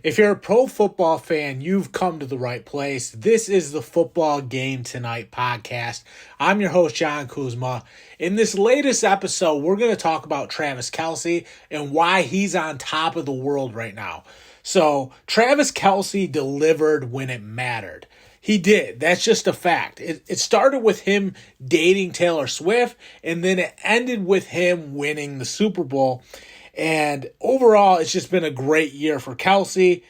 If you're a pro football fan, you've come to the right place. This is the Football Game Tonight podcast. I'm your host, John Kuzma. In this latest episode, we're going to talk about Travis Kelce and why he's on top of the world right now. So, Travis Kelce delivered when it mattered. He did. That's just a fact. It started with him dating Taylor Swift, and then it ended with him winning the Super Bowl. And overall, it's just been a great year for Kelce.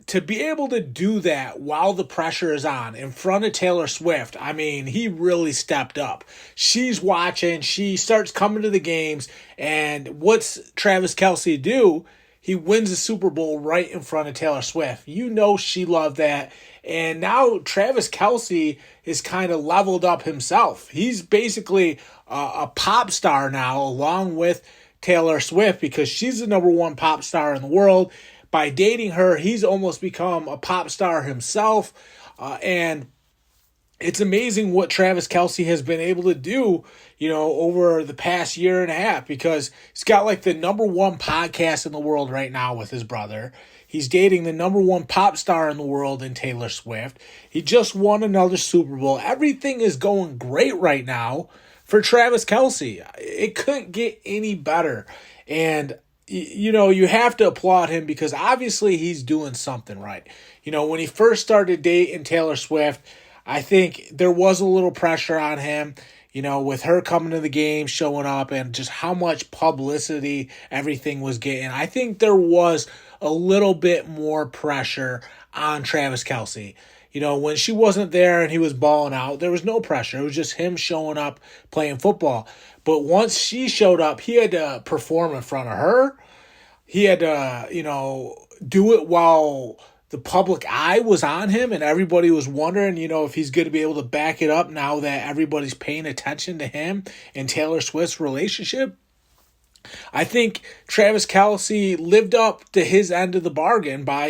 To be able to do that while the pressure is on in front of Taylor Swift, I mean, he really stepped up. She's watching. She starts coming to the games. And what's Travis Kelce do? He wins the Super Bowl right in front of Taylor Swift. You know she loved that. And now Travis Kelce is kind of leveled up himself. He's basically a pop star now, along with Taylor Swift, because she's the number one pop star in the world. By dating her, he's almost become a pop star himself. And it's amazing what Travis Kelce has been able to do, over the past year and a half, because he's got like the number one podcast in the world right now with his brother. He's dating the number one pop star in the world in Taylor Swift. He just won another Super Bowl. Everything is going great right now for Travis Kelce. It couldn't get any better. And, you have to applaud him because obviously he's doing something right. When he first started dating Taylor Swift, I think there was a little pressure on him, with her coming to the game, showing up, and just how much publicity everything was getting. I think there was a little bit more pressure on Travis Kelce. When she wasn't there and he was balling out, there was no pressure. It was just him showing up, playing football. But once she showed up, he had to perform in front of her. He had to, do it while the public eye was on him and everybody was wondering, if he's going to be able to back it up now that everybody's paying attention to him and Taylor Swift's relationship. I think Travis Kelce lived up to his end of the bargain by,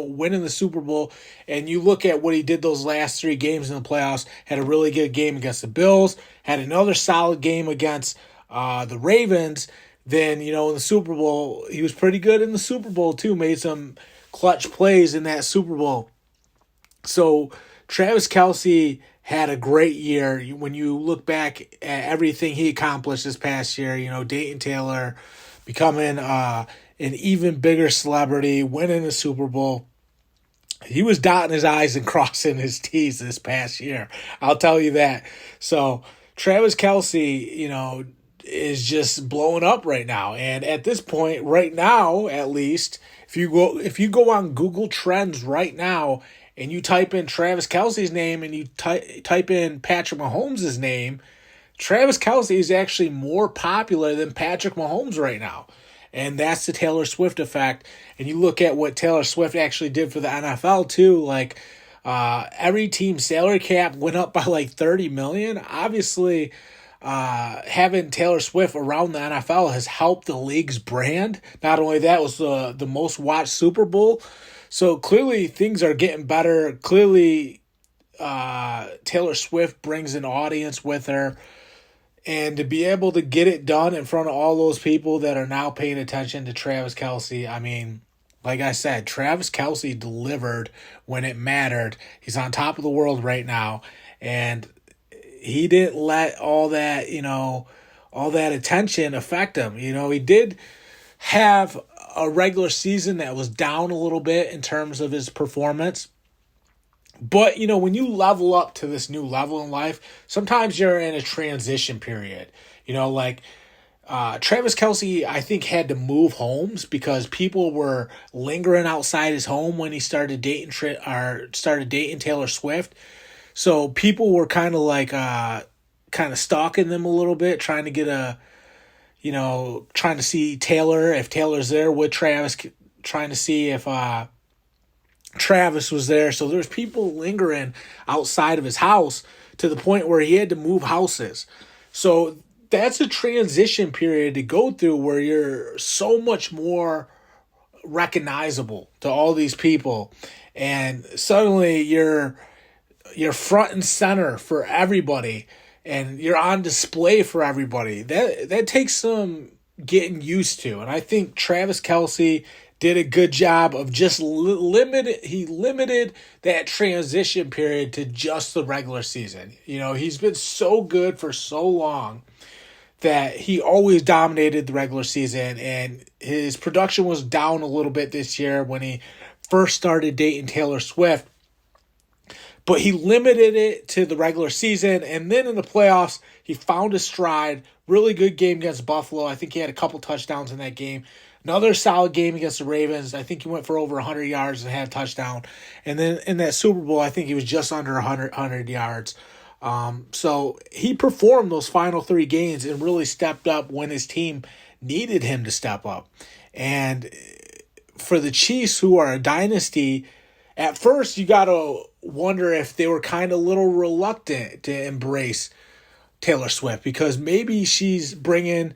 winning the Super Bowl. And you look at what he did those last three games in the playoffs, had a really good game against the Bills, had another solid game against the Ravens. Then, in the Super Bowl, he was pretty good in the Super Bowl too, made some clutch plays in that Super Bowl. So Travis Kelce had a great year. When you look back at everything he accomplished this past year, dating Taylor, becoming an even bigger celebrity, winning the Super Bowl. He was dotting his I's and crossing his T's this past year. I'll tell you that. So Travis Kelce, is just blowing up right now. And at this point, right now, at least, if you go on Google Trends right now and you type in Travis Kelce's name and you type in Patrick Mahomes' name, Travis Kelce is actually more popular than Patrick Mahomes right now. And that's the Taylor Swift effect. And you look at what Taylor Swift actually did for the NFL too, like every team's salary cap went up by like $30 million. Obviously, having Taylor Swift around the NFL has helped the league's brand. Not only that, it was the most watched Super Bowl. So clearly things are getting better. Clearly Taylor Swift brings an audience with her. And to be able to get it done in front of all those people that are now paying attention to Travis Kelce, I mean, like I said, Travis Kelce delivered when it mattered. He's on top of the world right now. And he didn't let all that, all that attention affect him. He did have a regular season that was down a little bit in terms of his performance. But, when you level up to this new level in life, sometimes you're in a transition period. Travis Kelce, I think, had to move homes because people were lingering outside his home when he started dating Taylor Swift. So people were kind of stalking them a little bit, trying to get trying to see Taylor, if Taylor's there with Travis, trying to see if Travis was there. So there's people lingering outside of his house to the point where he had to move houses. So that's a transition period to go through where you're so much more recognizable to all these people. And suddenly you're front and center for everybody, and you're on display for everybody. That takes some getting used to. And I think Travis Kelce did a good job of just limited that transition period to just the regular season. He's been so good for so long that he always dominated the regular season, and his production was down a little bit this year when he first started dating Taylor Swift. But he limited it to the regular season, and then in the playoffs, he found his stride. Really good game against Buffalo. I think he had a couple touchdowns in that game. Another solid game against the Ravens. I think he went for over 100 yards and had a touchdown. And then in that Super Bowl, I think he was just under 100 yards. So he performed those final 3 games and really stepped up when his team needed him to step up. And for the Chiefs, who are a dynasty, at first you got to wonder if they were kind of a little reluctant to embrace Taylor Swift because maybe she's bringing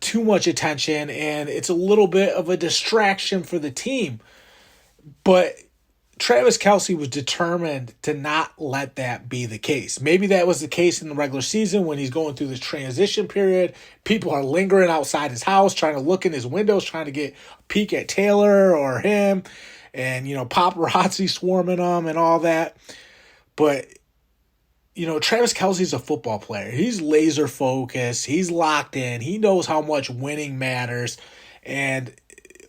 too much attention and it's a little bit of a distraction for the team. But Travis Kelce was determined to not let that be the case. Maybe that was the case in the regular season when he's going through this transition period. People are lingering outside his house, trying to look in his windows, trying to get a peek at Taylor or him. And, paparazzi swarming them and all that. But, Travis Kelce's a football player. He's laser focused. He's locked in. He knows how much winning matters. And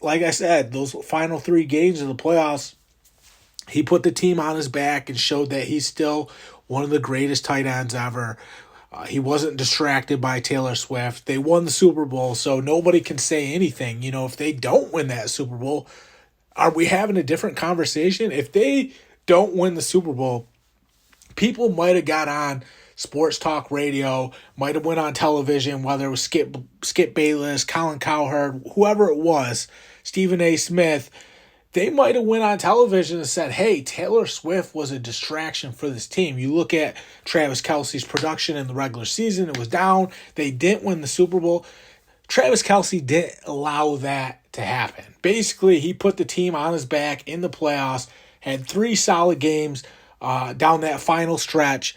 like I said, those final 3 games of the playoffs, he put the team on his back and showed that he's still one of the greatest tight ends ever. He wasn't distracted by Taylor Swift. They won the Super Bowl, so nobody can say anything. If they don't win that Super Bowl, are we having a different conversation? If they don't win the Super Bowl, people might have got on sports talk radio, might have went on television, whether it was Skip Bayless, Colin Cowherd, whoever it was, Stephen A. Smith. They might have went on television and said, hey, Taylor Swift was a distraction for this team. You look at Travis Kelce's production in the regular season, it was down. They didn't win the Super Bowl. Travis Kelce didn't allow that to happen. Basically, he put the team on his back in the playoffs, had 3 solid games down that final stretch,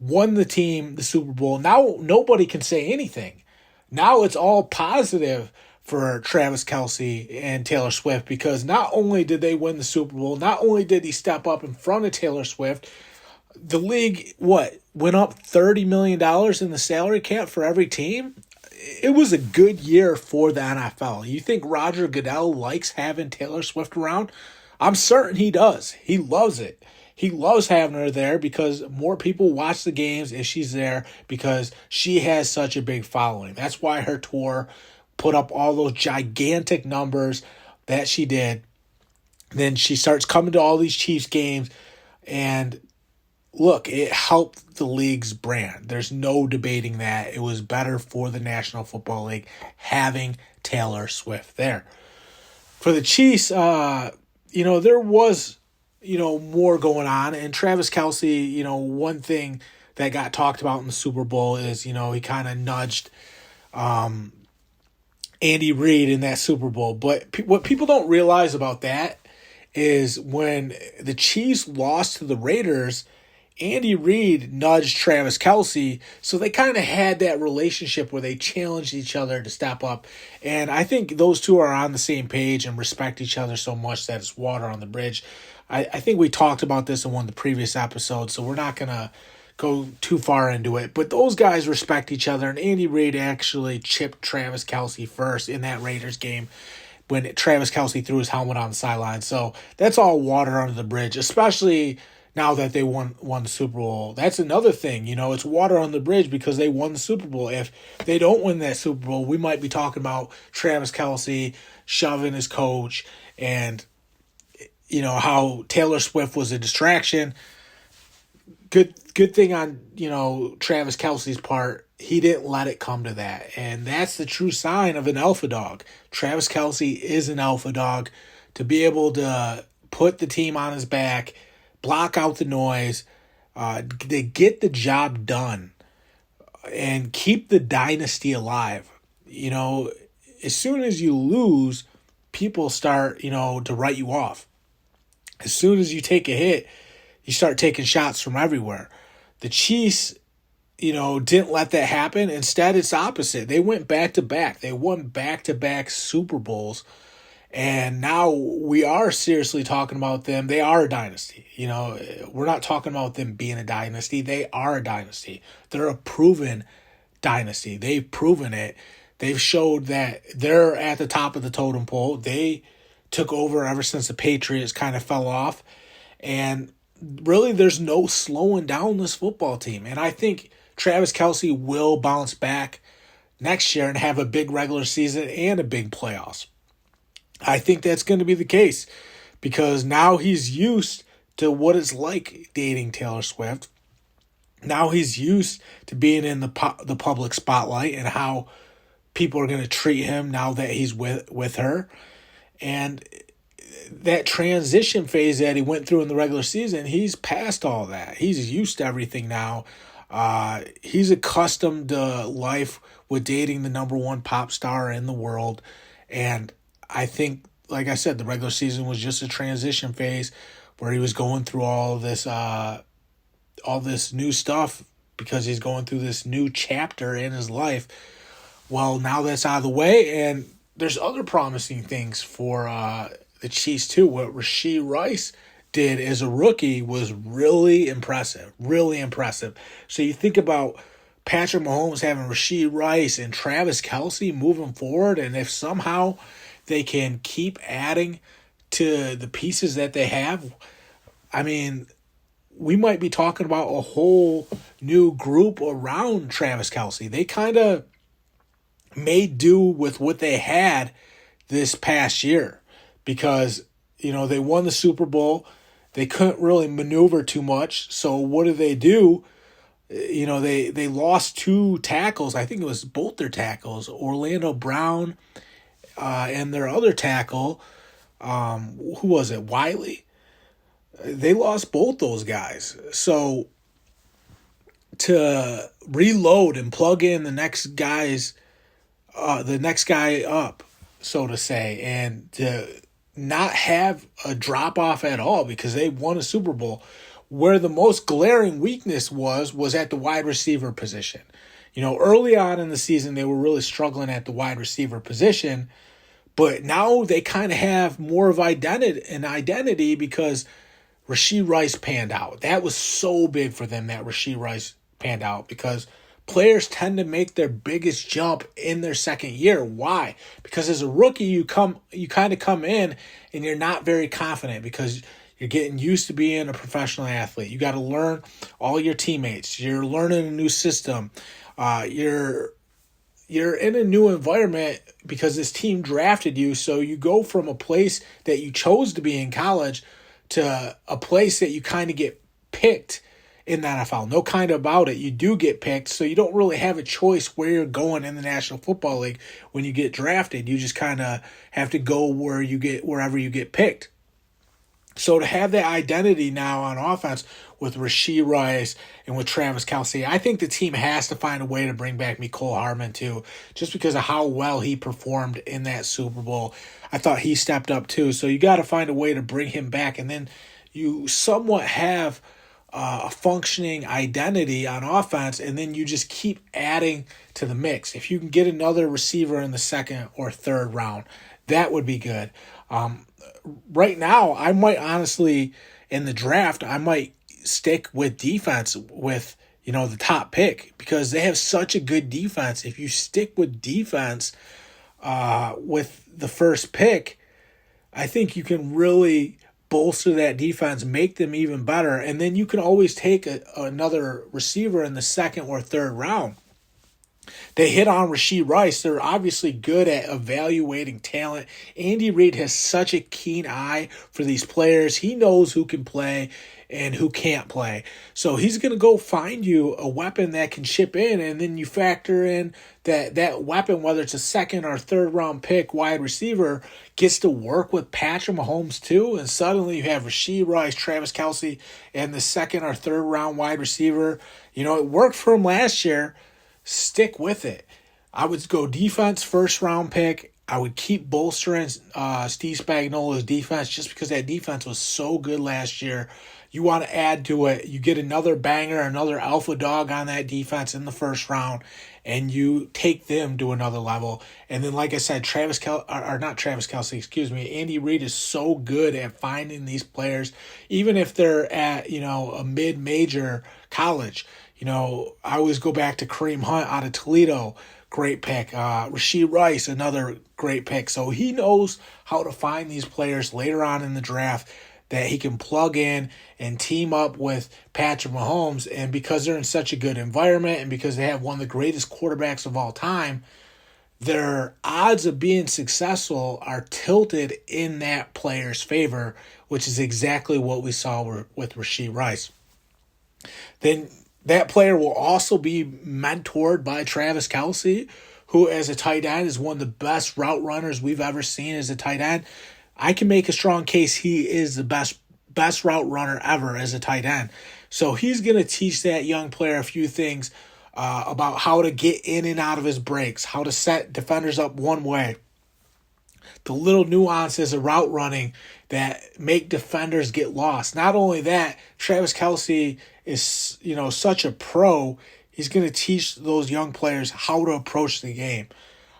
won the team the Super Bowl. Now nobody can say anything. Now it's all positive for Travis Kelce and Taylor Swift because not only did they win the Super Bowl, not only did he step up in front of Taylor Swift, the league, went up $30 million in the salary cap for every team? It was a good year for the NFL. You think Roger Goodell likes having Taylor Swift around? I'm certain he does. He loves it. He loves having her there because more people watch the games if she's there because she has such a big following. That's why her tour put up all those gigantic numbers that she did. Then she starts coming to all these Chiefs games and look, it helped the league's brand. There's no debating that. It was better for the National Football League having Taylor Swift there. For the Chiefs, there was, more going on. And Travis Kelce, one thing that got talked about in the Super Bowl is, he kind of nudged Andy Reid in that Super Bowl. But what people don't realize about that is when the Chiefs lost to the Raiders, Andy Reid nudged Travis Kelce, so they kind of had that relationship where they challenged each other to step up. And I think those two are on the same page and respect each other so much that it's water on the bridge. I think we talked about this in one of the previous episodes, so we're not going to go too far into it. But those guys respect each other, and Andy Reid actually chipped Travis Kelce first in that Raiders game when Travis Kelce threw his helmet on the sideline. So that's all water under the bridge, especially now that they won the Super Bowl. That's another thing, it's water on the bridge because they won the Super Bowl. If they don't win that Super Bowl, we might be talking about Travis Kelce shoving his coach and, how Taylor Swift was a distraction. Good thing on, Travis Kelce's part, he didn't let it come to that. And that's the true sign of an alpha dog. Travis Kelce is an alpha dog to be able to put the team on his back, block out the noise, to get the job done and keep the dynasty alive. As soon as you lose, people start, to write you off. As soon as you take a hit, you start taking shots from everywhere. The Chiefs, didn't let that happen. Instead, it's opposite. They went back-to-back. They won back-to-back Super Bowls. And now we are seriously talking about them. They are a dynasty. We're not talking about them being a dynasty. They are a dynasty. They're a proven dynasty. They've proven it. They've showed that they're at the top of the totem pole. They took over ever since the Patriots kind of fell off. And really, there's no slowing down this football team. And I think Travis Kelce will bounce back next year and have a big regular season and a big playoffs. I think that's going to be the case because now he's used to what it's like dating Taylor Swift. Now he's used to being in the public spotlight and how people are going to treat him now that he's with her. And that transition phase that he went through in the regular season, he's past all that. He's used to everything now. He's accustomed to life with dating the number one pop star in the world. And I think, like I said, the regular season was just a transition phase where he was going through all this new stuff because he's going through this new chapter in his life. Well, now that's out of the way, and there's other promising things for the Chiefs too. What Rashee Rice did as a rookie was really impressive, really impressive. So you think about Patrick Mahomes having Rashee Rice and Travis Kelce moving forward, and if somehow they can keep adding to the pieces that they have, I mean, we might be talking about a whole new group around Travis Kelce. They kind of made do with what they had this past year because, they won the Super Bowl. They couldn't really maneuver too much. So what did they do? They lost 2 tackles. I think it was both their tackles, Orlando Brown and their other tackle, who was it, Wiley? They lost both those guys. So to reload and plug in the next guy up, so to say, and to not have a drop-off at all because they won a Super Bowl, where the most glaring weakness was at the wide receiver position. Early on in the season, they were really struggling at the wide receiver position, but now they kind of have more of an identity because Rashee Rice panned out. That was so big for them that Rashee Rice panned out because players tend to make their biggest jump in their second year. Why? Because as a rookie, you kind of come in and you're not very confident because you're getting used to being a professional athlete. You got to learn all your teammates. You're learning a new system. You're in a new environment because this team drafted you. So you go from a place that you chose to be in college to a place that you kind of get picked in the NFL. No kind of about it. You do get picked, so you don't really have a choice where you're going in the National Football League when you get drafted. You just kind of have to go wherever you get picked. So to have that identity now on offense with Rashee Rice and with Travis Kelce, I think the team has to find a way to bring back Mecole Hardman too, just because of how well he performed in that Super Bowl. I thought he stepped up too. So you got to find a way to bring him back, and then you somewhat have a functioning identity on offense, and then you just keep adding to the mix. If you can get another receiver in the second or third round, that would be good. Right now, I might honestly, in the draft, I might stick with defense with, the top pick because they have such a good defense. If you stick with defense with the first pick, I think you can really bolster that defense, make them even better, and then you can always take another receiver in the second or third round. They hit on Rashee Rice. They're obviously good at evaluating talent. Andy Reid has such a keen eye for these players. He knows who can play and who can't play. So he's going to go find you a weapon that can chip in, and then you factor in that weapon, whether it's a second or third round pick wide receiver, gets to work with Patrick Mahomes too, and suddenly you have Rashee Rice, Travis Kelce, and the second or third round wide receiver. It worked for him last year. Stick with it. I would go defense, first round pick. I would keep bolstering Steve Spagnuolo's defense just because that defense was so good last year. You want to add to it. You get another banger, another alpha dog on that defense in the first round, and you take them to another level. And then, like I said, Andy Reid is so good at finding these players, even if they're at, a mid-major college. I always go back to Kareem Hunt out of Toledo, great pick. Rashee Rice, another great pick. So he knows how to find these players later on in the draft that he can plug in and team up with Patrick Mahomes. And because they're in such a good environment and because they have one of the greatest quarterbacks of all time, their odds of being successful are tilted in that player's favor, which is exactly what we saw with Rashee Rice. Then that player will also be mentored by Travis Kelce, who as a tight end is one of the best route runners we've ever seen as a tight end. I can make a strong case he is the best route runner ever as a tight end. So he's going to teach that young player a few things about how to get in and out of his breaks, how to set defenders up one way, the little nuances of route running that make defenders get lost. Not only that, Travis Kelce is, such a pro. He's going to teach those young players how to approach the game,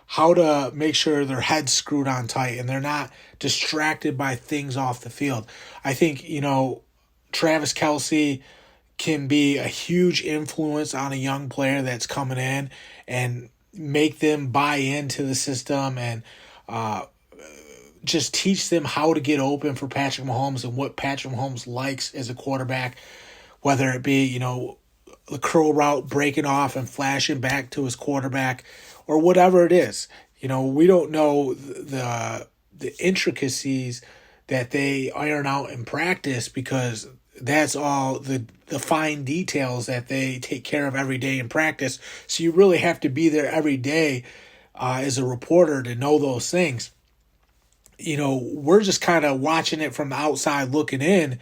how to make sure their head's screwed on tight and they're not distracted by things off the field. I think, Travis Kelce can be a huge influence on a young player that's coming in and make them buy into the system and just teach them how to get open for Patrick Mahomes and what Patrick Mahomes likes as a quarterback, whether it be, the curl route breaking off and flashing back to his quarterback or whatever it is. We don't know the intricacies that they iron out in practice because that's all the fine details that they take care of every day in practice. So you really have to be there every day as a reporter to know those things. We're just kind of watching it from the outside looking in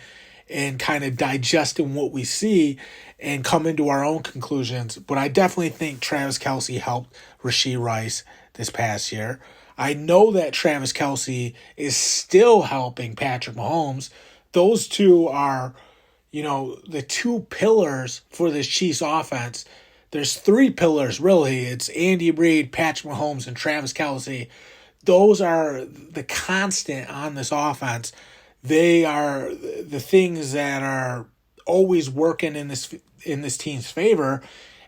and kind of digesting what we see and come into our own conclusions. But I definitely think Travis Kelce helped Rashee Rice this past year. I know that Travis Kelce is still helping Patrick Mahomes. Those two are, the two pillars for this Chiefs offense. There's three pillars, really. It's Andy Reid, Patrick Mahomes, and Travis Kelce. Those are the constant on this offense. They are the things that are always working in this team's favor.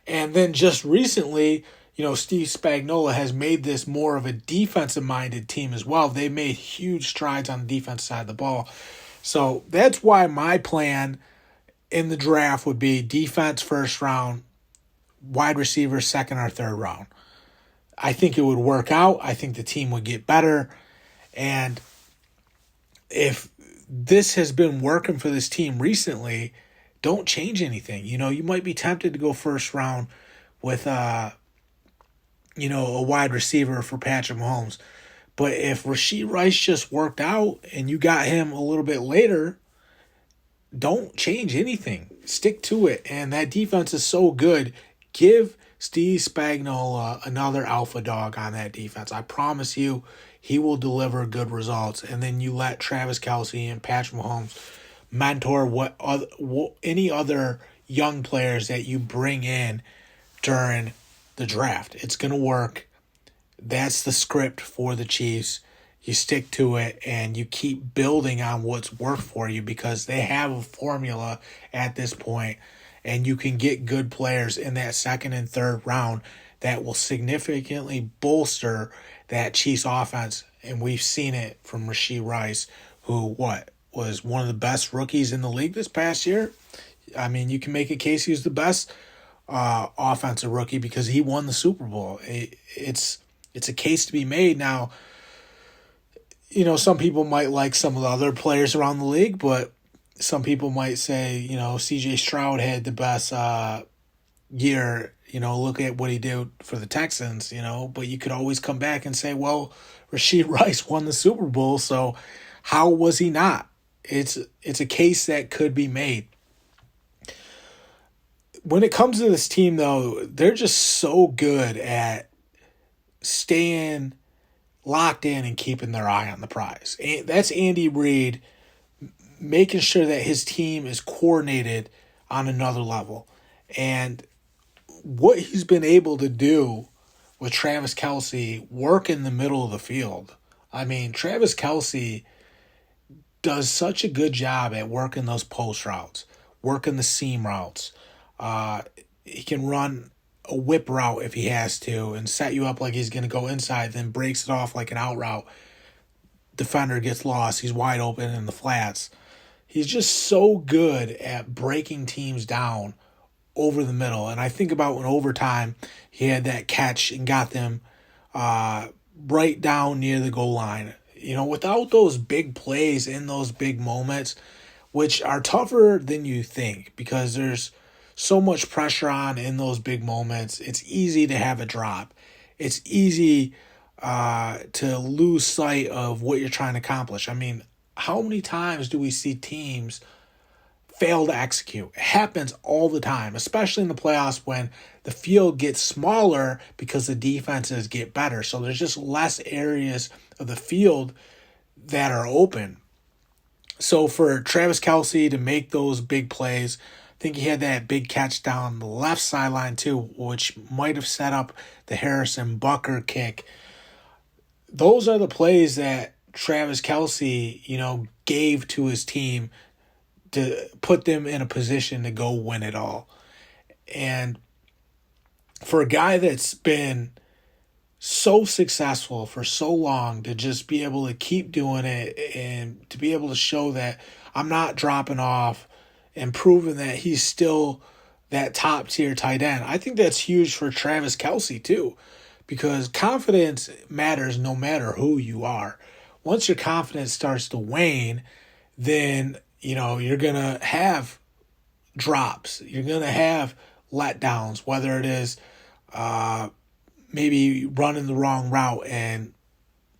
And then just recently, Steve Spagnuolo has made this more of a defensive-minded team as well. They made huge strides on the defense side of the ball. So that's why my plan in the draft would be defense first round, wide receiver second or third round. I think it would work out. I think the team would get better. And if this has been working for this team recently, don't change anything. You might be tempted to go first round with a wide receiver for Patrick Mahomes. But if Rashee Rice just worked out and you got him a little bit later, don't change anything. Stick to it. And that defense is so good. Give Steve Spagnuolo another alpha dog on that defense. I promise you he will deliver good results. And then you let Travis Kelce and Patrick Mahomes mentor any other young players that you bring in during the draft. It's going to work. That's the script for the Chiefs. You stick to it and you keep building on what's worked for you because they have a formula at this point, and you can get good players in that second and third round that will significantly bolster that Chiefs offense. And we've seen it from Rashee Rice, who was one of the best rookies in the league this past year. I mean, you can make a case he was the best offensive rookie because he won the Super Bowl. It's a case to be made. Now, some people might like some of the other players around the league, but some people might say, C.J. Stroud had the best year. Look at what he did for the Texans, but you could always come back and say, well, Rashee Rice won the Super Bowl, so how was he not? It's a case that could be made. When it comes to this team, though, they're just so good at staying locked in and keeping their eye on the prize. And that's Andy Reid making sure that his team is coordinated on another level. And what he's been able to do with Travis Kelce work in the middle of the field. I mean, Travis Kelce does such a good job at working those post routes, working the seam routes. He can run a whip route if he has to and set you up like he's going to go inside, then breaks it off like an out route. Defender gets lost. He's wide open in the flats. He's just so good at breaking teams down over the middle. And I think about when overtime he had that catch and got them right down near the goal line. You know, without those big plays in those big moments, which are tougher than you think because there's so much pressure on in those big moments, it's easy to have a drop. It's easy to lose sight of what you're trying to accomplish. I mean, how many times do we see teams fail to execute? It happens all the time, especially in the playoffs when the field gets smaller because the defenses get better. So there's just less areas of the field that are open. So for Travis Kelce to make those big plays, I think he had that big catch down the left sideline too, which might have set up the Harrison Butker kick. Those are the plays that Travis Kelce, gave to his team to put them in a position to go win it all. And for a guy that's been so successful for so long to just be able to keep doing it and to be able to show that I'm not dropping off and proving that he's still that top tier tight end, I think that's huge for Travis Kelce too, because confidence matters no matter who you are. Once your confidence starts to wane, then you're going to have drops. You're going to have letdowns, whether it is maybe running the wrong route and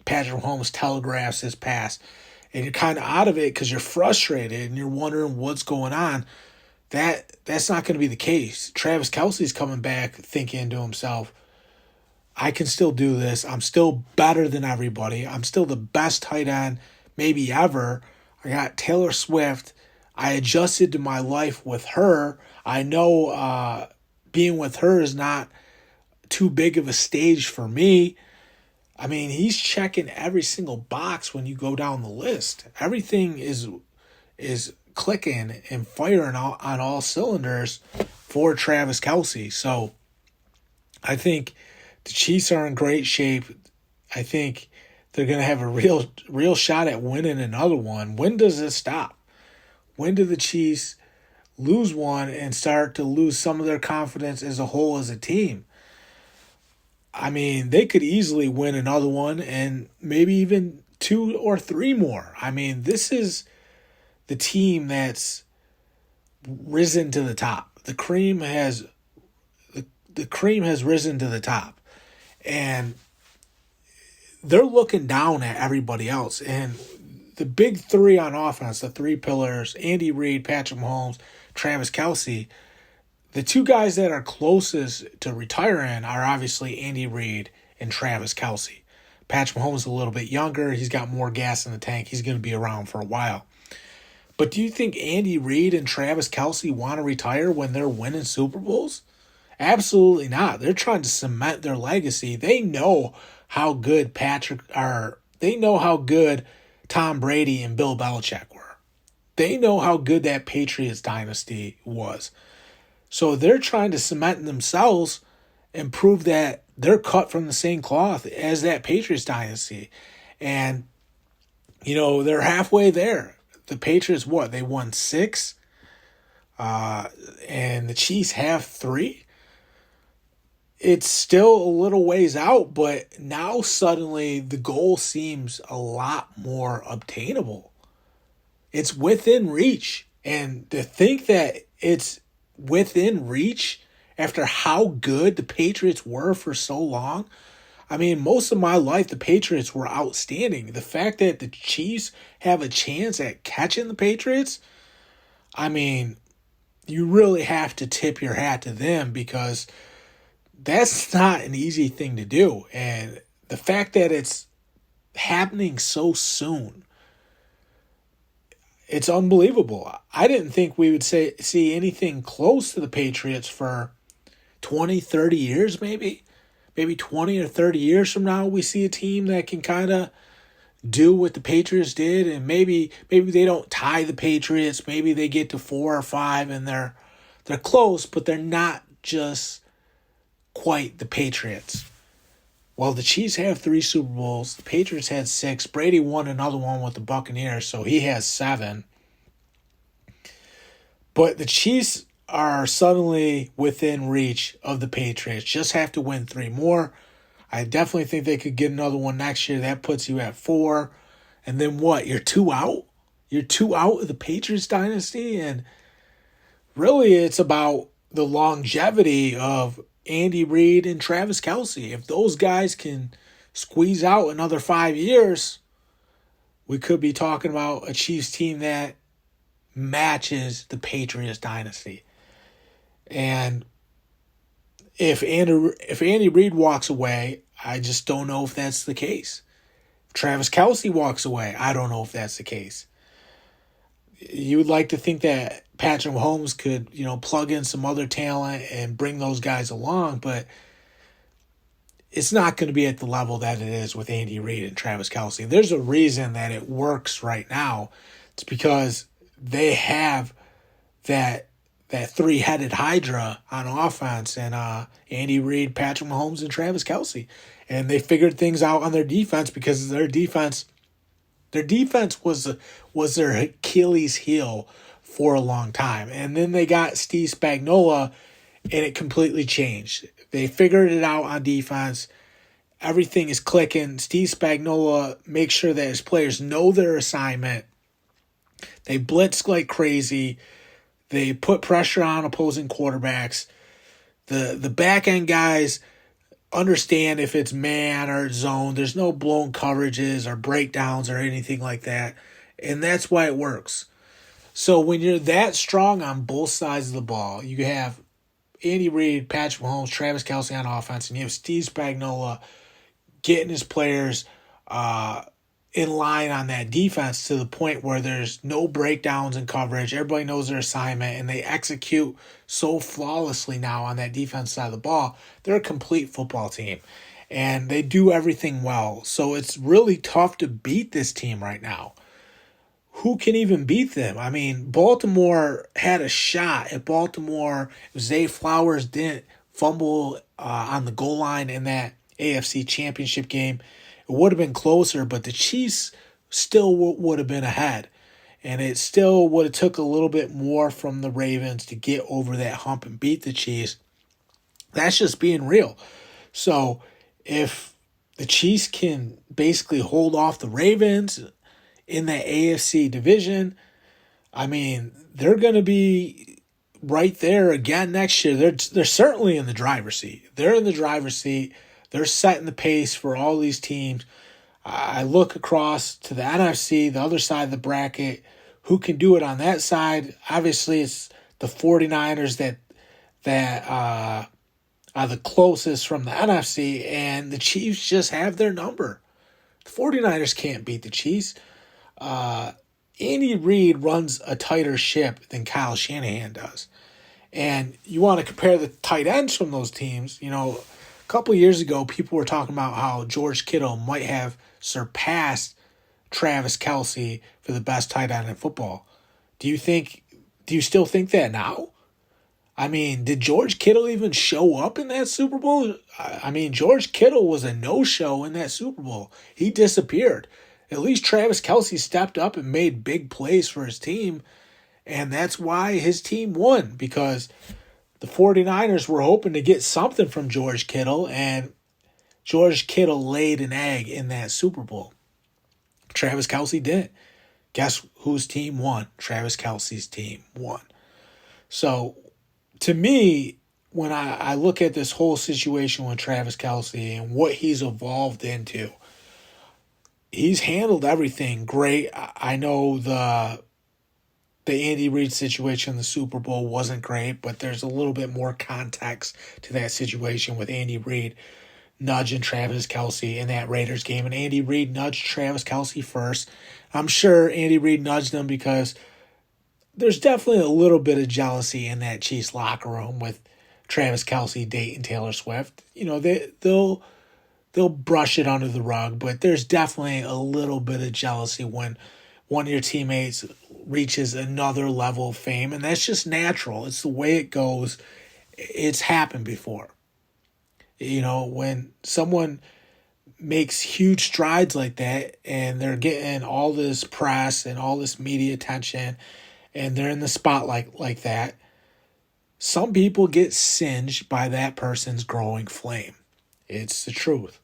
Patrick Mahomes telegraphs his pass and you're kind of out of it because you're frustrated and you're wondering what's going on. That's not going to be the case. Travis Kelce's coming back thinking to himself, I can still do this. I'm still better than everybody. I'm still the best tight end maybe ever. I got Taylor Swift. I adjusted to my life with her. I know being with her is not too big of a stage for me. I mean, he's checking every single box when you go down the list. Everything is clicking and firing on all cylinders for Travis Kelce. So I think the Chiefs are in great shape. I think they're going to have a real shot at winning another one. When does this stop? When do the Chiefs lose one and start to lose some of their confidence as a whole as a team? I mean, they could easily win another one and maybe even 2 or 3 more. I mean, this is the team that's risen to the top. The cream has risen to the top. And they're looking down at everybody else. And the big 3 on offense, the 3 pillars, Andy Reid, Patrick Mahomes, Travis Kelce, the 2 guys that are closest to retiring are obviously Andy Reid and Travis Kelce. Patrick Mahomes is a little bit younger. He's got more gas in the tank. He's going to be around for a while. But do you think Andy Reid and Travis Kelce want to retire when they're winning Super Bowls? Absolutely not. They're trying to cement their legacy. They know how good they know how good Tom Brady and Bill Belichick were. They know how good that Patriots dynasty was. So they're trying to cement themselves and prove that they're cut from the same cloth as that Patriots dynasty. And, they're halfway there. The Patriots, they won 6? And the Chiefs have 3? It's still a little ways out, but now suddenly the goal seems a lot more obtainable. It's within reach. And to think that it's within reach after how good the Patriots were for so long. I mean, most of my life, the Patriots were outstanding. The fact that the Chiefs have a chance at catching the Patriots, I mean, you really have to tip your hat to them because that's not an easy thing to do. And the fact that it's happening so soon, it's unbelievable. I didn't think we would see anything close to the Patriots for 20, 30 years maybe. Maybe 20 or 30 years from now, we see a team that can kind of do what the Patriots did, and maybe they don't tie the Patriots. Maybe they get to 4 or 5 and they're close, but they're not just quite the Patriots. Well, the Chiefs have 3 Super Bowls. The Patriots had 6. Brady won another one with the Buccaneers, so he has 7. But the Chiefs are suddenly within reach of the Patriots. Just have to win 3 more. I definitely think they could get another one next year. That puts you at 4. And then what? You're 2 out? You're 2 out of the Patriots dynasty? And really, it's about the longevity of Andy Reid and Travis Kelce. If those guys can squeeze out another 5 years, we could be talking about a Chiefs team that matches the Patriots dynasty. And if Andy Reid walks away, I just don't know if that's the case. If Travis Kelce walks away, I don't know if that's the case. You would like to think that Patrick Mahomes could, plug in some other talent and bring those guys along, but it's not going to be at the level that it is with Andy Reid and Travis Kelce. There's a reason that it works right now. It's because they have that 3-headed Hydra on offense, and Andy Reid, Patrick Mahomes, and Travis Kelce. And they figured things out on their defense because their defense was their Achilles heel for a long time. And then they got Steve Spagnuolo, and it completely changed. They figured it out on defense. Everything is clicking. Steve Spagnuolo makes sure that his players know their assignment. They blitz like crazy. They put pressure on opposing quarterbacks. The back end guys understand if it's man or zone. There's no blown coverages or breakdowns or anything like that. And that's why it works. So when you're that strong on both sides of the ball, you have Andy Reid, Patrick Mahomes, Travis Kelce on offense, and you have Steve Spagnuolo getting his players in line on that defense to the point where there's no breakdowns in coverage. Everybody knows their assignment, and they execute so flawlessly now on that defense side of the ball. They're a complete football team, and they do everything well. So it's really tough to beat this team right now. Who can even beat them? I mean, Baltimore had a shot. At Baltimore, if Zay Flowers didn't fumble on the goal line in that AFC Championship game, it would have been closer, but the Chiefs still would have been ahead. And it still would have took a little bit more from the Ravens to get over that hump and beat the Chiefs. That's just being real. So if the Chiefs can basically hold off the Ravens in that AFC division, I mean, they're going to be right there again next year. They're certainly in the driver's seat. They're in the driver's seat. They're setting the pace for all these teams. I look across to the NFC, the other side of the bracket. Who can do it on that side? Obviously, it's the 49ers that are the closest from the NFC, and the Chiefs just have their number. The 49ers can't beat the Chiefs. Andy Reid runs a tighter ship than Kyle Shanahan does. And you want to compare the tight ends from those teams. A couple of years ago, people were talking about how George Kittle might have surpassed Travis Kelce for the best tight end in football. Do you still think that now? I mean, did George Kittle even show up in that Super Bowl? I mean, George Kittle was a no-show in that Super Bowl. He disappeared. At least Travis Kelce stepped up and made big plays for his team, and that's why his team won, because the 49ers were hoping to get something from George Kittle, and George Kittle laid an egg in that Super Bowl. Travis Kelce didn't. Guess whose team won? Travis Kelce's team won. So, to me, when I look at this whole situation with Travis Kelce and what he's evolved into, he's handled everything great. I know the Andy Reid situation in the Super Bowl wasn't great, but there's a little bit more context to that situation with Andy Reid nudging Travis Kelce in that Raiders game. And Andy Reid nudged Travis Kelce first. I'm sure Andy Reid nudged him because there's definitely a little bit of jealousy in that Chiefs locker room with Travis Kelce dating Taylor Swift. They'll brush it under the rug, but there's definitely a little bit of jealousy when one of your teammates reaches another level of fame, and that's just natural. It's the way it goes. It's happened before. When someone makes huge strides like that and they're getting all this press and all this media attention and they're in the spotlight like that, some people get singed by that person's growing flame. It's the truth.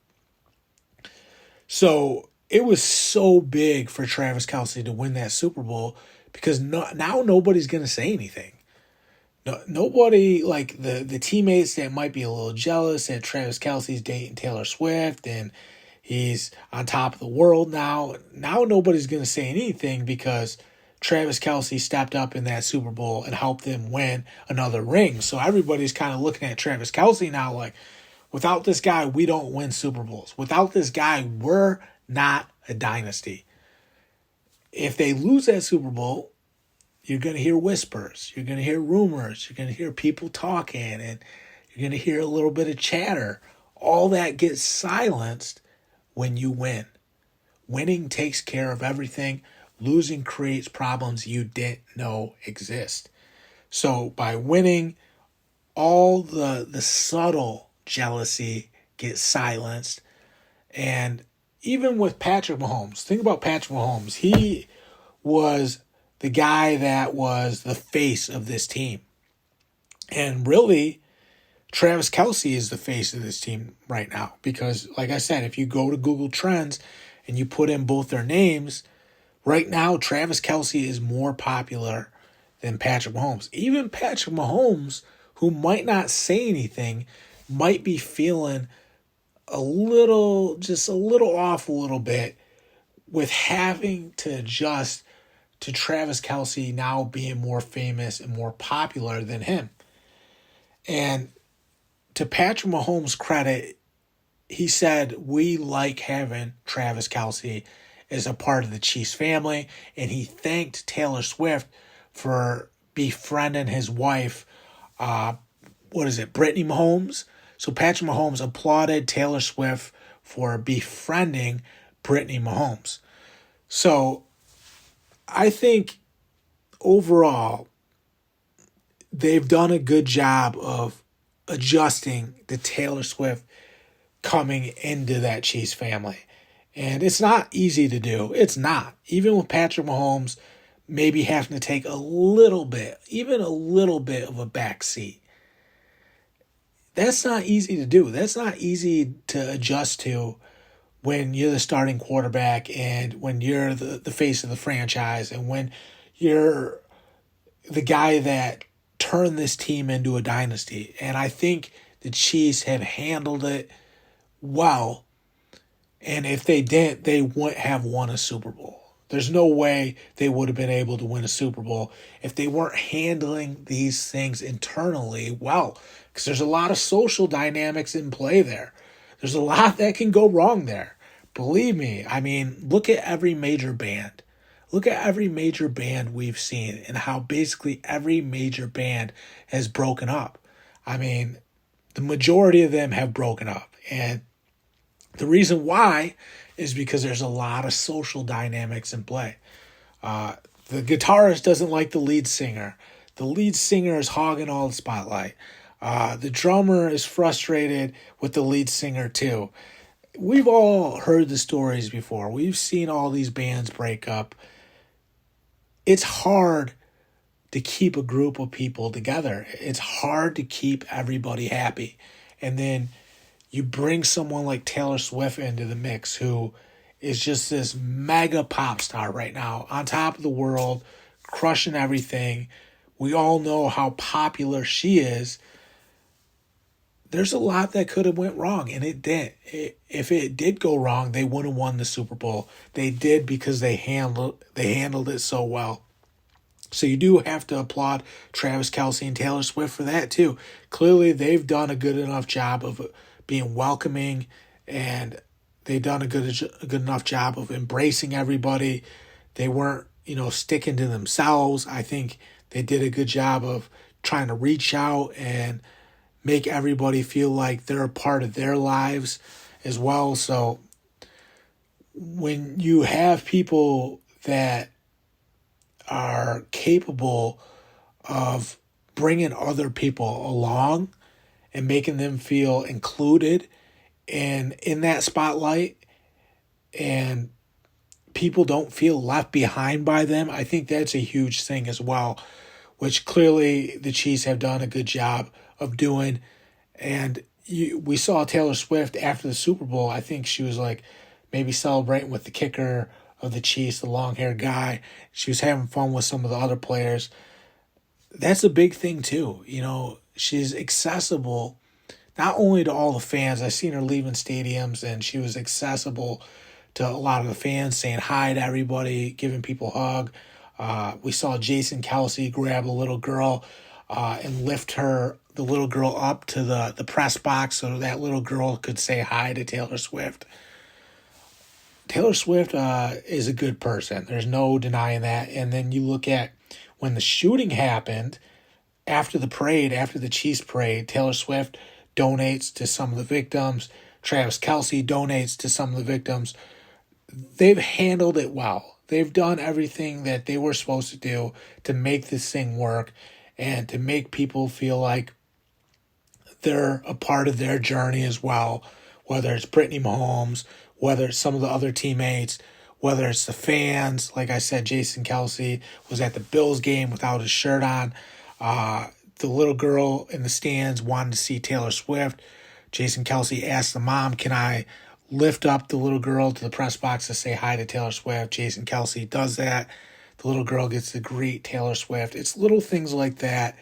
So it was so big for Travis Kelce to win that Super Bowl because now nobody's going to say anything. Nobody, like the teammates that might be a little jealous that Travis Kelce's dating Taylor Swift and he's on top of the world now. Now nobody's going to say anything because Travis Kelce stepped up in that Super Bowl and helped them win another ring. So everybody's kind of looking at Travis Kelce now like, without this guy, we don't win Super Bowls. Without this guy, we're not a dynasty. If they lose that Super Bowl, you're going to hear whispers. You're going to hear rumors. You're going to hear people talking, and you're going to hear a little bit of chatter. All that gets silenced when you win. Winning takes care of everything. Losing creates problems you didn't know exist. So by winning, all the subtle jealousy gets silenced. And even with Patrick Mahomes, think about Patrick Mahomes. He was the guy that was the face of this team. And really, Travis Kelce is the face of this team right now. Because, like I said, if you go to Google Trends and you put in both their names, right now, Travis Kelce is more popular than Patrick Mahomes. Even Patrick Mahomes, who might not say anything, might be feeling just a little off a little bit with having to adjust to Travis Kelce now being more famous and more popular than him. And to Patrick Mahomes' credit, he said, we like having Travis Kelce as a part of the Chiefs family, and he thanked Taylor Swift for befriending his wife, Brittany Mahomes. So Patrick Mahomes applauded Taylor Swift for befriending Brittany Mahomes. So I think overall, they've done a good job of adjusting to Taylor Swift coming into that Chiefs family. And it's not easy to do. It's not. Even with Patrick Mahomes maybe having to take a little bit, even a little bit of a back seat. That's not easy to do. That's not easy to adjust to when you're the starting quarterback and when you're the face of the franchise and when you're the guy that turned this team into a dynasty. And I think the Chiefs have handled it well. And if they didn't, they wouldn't have won a Super Bowl. There's no way they would have been able to win a Super Bowl if they weren't handling these things internally well. Because there's a lot of social dynamics in play there. There's a lot that can go wrong there. Believe me, look at every major band. Look at every major band we've seen and how basically every major band has broken up. The majority of them have broken up. And the reason why is because there's a lot of social dynamics in play. The guitarist doesn't like the lead singer. The lead singer is hogging all the spotlight. The drummer is frustrated with the lead singer too. We've all heard the stories before. We've seen all these bands break up. It's hard to keep a group of people together. It's hard to keep everybody happy. And then you bring someone like Taylor Swift into the mix, who is just this mega pop star right now, on top of the world, crushing everything. We all know how popular she is. There's a lot that could have went wrong, and it didn't. If it did go wrong, they wouldn't have won the Super Bowl. They did because they handled it so well. So you do have to applaud Travis Kelce and Taylor Swift for that too. Clearly, they've done a good enough job of being welcoming, and they've done a good enough job of embracing everybody. They weren't, sticking to themselves. I think they did a good job of trying to reach out and make everybody feel like they're a part of their lives as well. So when you have people that are capable of bringing other people along and making them feel included and in that spotlight, and people don't feel left behind by them, I think that's a huge thing as well, which clearly the Chiefs have done a good job of doing. And we saw Taylor Swift after the Super Bowl. I think she was like maybe celebrating with the kicker of the Chiefs, the long-haired guy. She was having fun with some of the other players. That's a big thing too. She's accessible not only to all the fans. I've seen her leaving stadiums, and she was accessible to a lot of the fans, saying hi to everybody, giving people a hug. We saw Jason Kelce grab a little girl and lift the little girl up to the press box so that little girl could say hi to Taylor Swift. Taylor Swift is a good person. There's no denying that. And then you look at when the shooting happened, after the Chiefs parade, Taylor Swift donates to some of the victims. Travis Kelce donates to some of the victims. They've handled it well. They've done everything that they were supposed to do to make this thing work and to make people feel like they're a part of their journey as well, whether it's Brittany Mahomes, whether it's some of the other teammates, whether it's the fans. Like I said, Jason Kelce was at the Bills game without his shirt on. The little girl in the stands wanted to see Taylor Swift. Jason Kelce asked the mom, can I lift up the little girl to the press box to say hi to Taylor Swift? Jason Kelce does that. The little girl gets to greet Taylor Swift. It's little things like that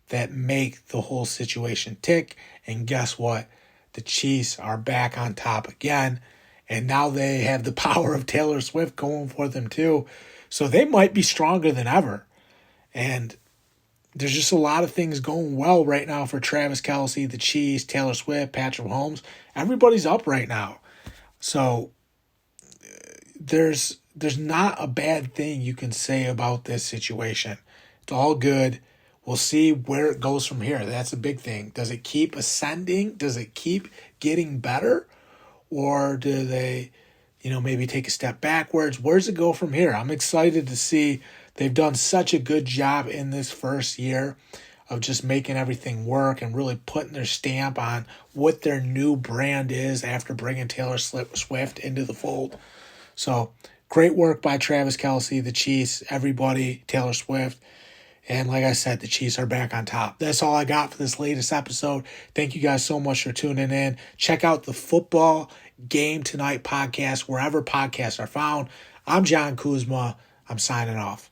that make the whole situation tick. And guess what? The Chiefs are back on top again. And now they have the power of Taylor Swift going for them too. So they might be stronger than ever. And there's just a lot of things going well right now for Travis Kelce, the Chiefs, Taylor Swift, Patrick Mahomes. Everybody's up right now. So there's not a bad thing you can say about this situation. It's all good. We'll see where it goes from here. That's a big thing. Does it keep ascending? Does it keep getting better? Or do they, maybe take a step backwards? Where's it go from here? I'm excited to see. They've done such a good job in this first year of just making everything work and really putting their stamp on what their new brand is after bringing Taylor Swift into the fold. So great work by Travis Kelce, the Chiefs, everybody, Taylor Swift. And like I said, the Chiefs are back on top. That's all I got for this latest episode. Thank you guys so much for tuning in. Check out the Football Game Tonight podcast wherever podcasts are found. I'm John Kuzma. I'm signing off.